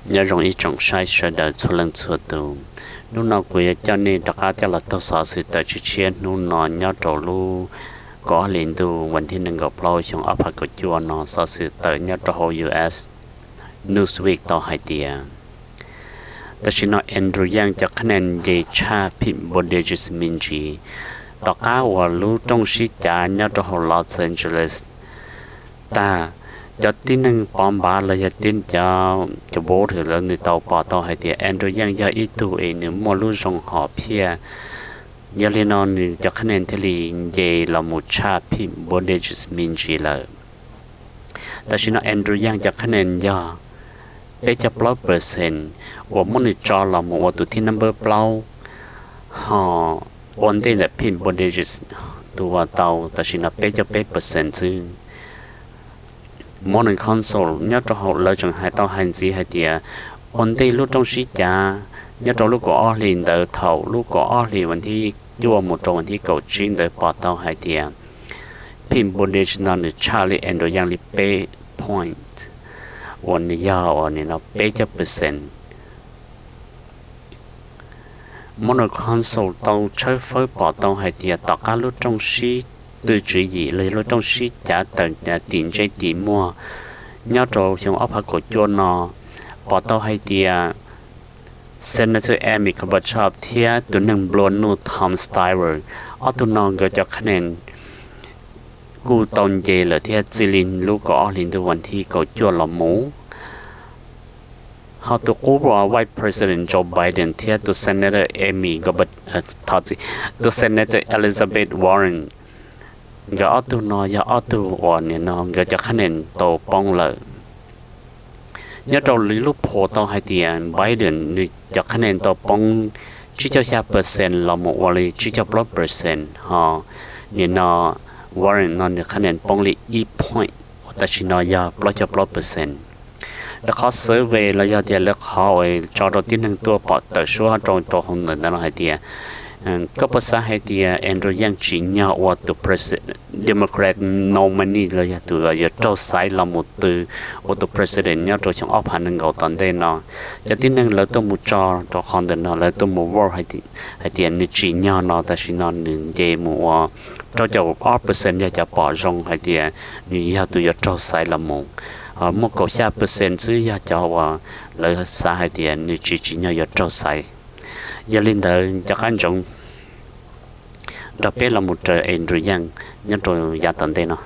nhớ rong ý trọng sai sợ đời cho lần xưa tù lúc nào quỳ cho nên đặc á cho là tao sợ sự tại chi chiến lúc nào nhớ trổ lu có liền tùวันที่1กับเราช่วงอภัยกับจวนนอsợ sự tại nhớ trổ hồ US Newsweek ต่อให้เตียแต่ชินอแอนดรูยังจะคะแนนเยชาพิมบนเดจิสมินจีต่อก้าวรู้ตรงชิจาญาตัวลอสแอนเจลิสตาจะที่หนึ่งปอมบาเลยจะที่จะโบถือแล้วในเตาปอต่อให้เตียแอนดรูยังยาอีตัวเองเนี่ยมอรู้ทรงหอเพียยาเลนอนจะคะแนนทลีเยลามุชาพิมบนเดจิสมินจีเลยแต่ชินอแอนดรูยังจะคะแนนยาเป็นจะ100%我们的招了么？我都听 number 不老，哈，วันที่แบบพิมพ์บนเดจิสตัวเตาแต่ชินะเป็นจะ100%ซึ่งmodern console เนี่ยจะหาเลยจังให้เตาหันสีให้เดียวันที่ลูกต้องชี้จ้าเนี่ยจะลูกก็อ้อลินเดอเท่าลูกก็อ้อลินวันที่ยั่วหมดตรงวันที่เก่าจริงเดอปอเตาให้เดียพิมพ์บนเดจิสนั่นคือชาลีแอนโดยังลิเป้ point วันนี้ยาววันนี้เราเป็นจะ%mono console 當吹風波當係啲大家都中意對主義，你都中意假等嘅電機點麼？nhớ rồi trong ấp hạt của cho nó bỏ tao hay啲Senator Amy Klobuchar thia tụi nâng blon nu Tom Steyer ở tụi nó gọi cho khả năng cú tông dễ là thia Jilin lúc có liên tụcวันที่có cho là mũ how to overall Vice President Joe Biden here to Senator Amy to Senator Elizabeth Warren ก็เอาตัวน้อยเอาตัวอ่อนเนี่ยน้องก็จะคะแนนโตป้องเลยเนี่ยเราลูกโพต้องให้เตียน Biden นี่จะคะแนนโตป้องชี้เจ้าชา%เราหมดวันเลยชี้เจ้า100%ฮะเนี่ยน้อง Warren นั่นเนี่ยคะแนนป้องเลยpoint แต่ชินอยา100%แล้วเขาเซอร์เวย์แล้วยาเดียแล้วเขาจอดที่หนึ่งตัวปอดแต่ชัวร์ตรงตัวของหนึ่งนั่นให้เดียก็ภาษาให้เดียแอนดรูยังจีน่าว่าตัว president Democrat nominee เลยตัวยาเจ้าสายละมุดตัวว่าตัว president เนี่ยตัวช่างออกผ่านหนึ่งเอาตอนได้เนาะจะที่หนึ่งแล้วตัวมุจอตัวของเดินเนาะแล้วตัวมุวอร์ให้เดียนี่จีน่าเนาะแต่ชินอนหนึ่งเจมัวเราจะ100%อยากจะปอดจงให้เดียนี่ยาตัวยาเจ้าสายละมุดmột cậu xa % chứ ya cho và lợi xã hội tiền như chỉ nhau ya trâu sai ya linh đời cho các anh đặc biệt là một trời Andrew Yang nhớ rồi ya tận đây nó